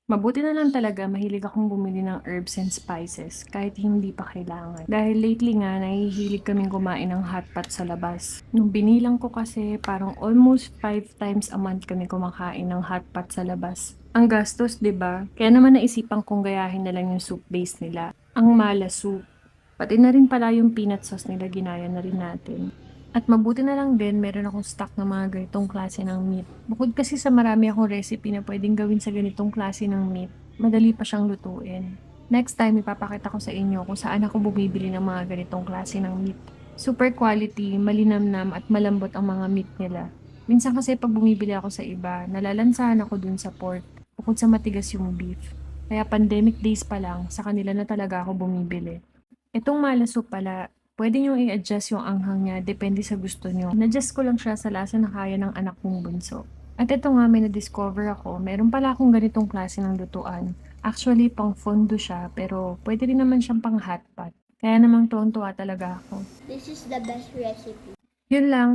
Mabuti na lang talaga mahilig akong bumili ng herbs and spices kahit hindi pa kailangan. Dahil lately nga, nahihilig kaming kumain ng hot pot sa labas. Nung binilang ko kasi, parang almost 5 times a month kami kumakain ng hot pot sa labas. Ang gastos, 'di ba? Kaya naman naisipan kong gayahin na lang yung soup base nila. Ang mala soup. Pati na rin pala yung peanut sauce nila, ginaya na rin natin. At mabuti na lang din, meron akong stock ng mga ganitong klase ng meat. Bukod kasi sa marami akong recipe na pwedeng gawin sa ganitong klase ng meat, madali pa siyang lutuin. Next time, ipapakita ko sa inyo kung saan ako bumibili ng mga ganitong klase ng meat. Super quality, malinamnam at malambot ang mga meat nila. Minsan kasi pag bumibili ako sa iba, nalalansahan ako dun sa pork, bukod sa matigas yung beef. Kaya pandemic days pa lang, sa kanila na talaga ako bumibili. Itong malaso pala, pwede niyong i-adjust yung anghang niya depende sa gusto niyo. In-adjust ko lang siya sa lasa na kaya ng anak kong bunso. At ito nga, may na-discover ako, meron pala akong ganitong klase ng lutuan. Actually, pang fondo siya, pero pwede rin naman siyang pang hotpot. Kaya namang tuwang-tuwa talaga ako. This is the best recipe. Yun lang,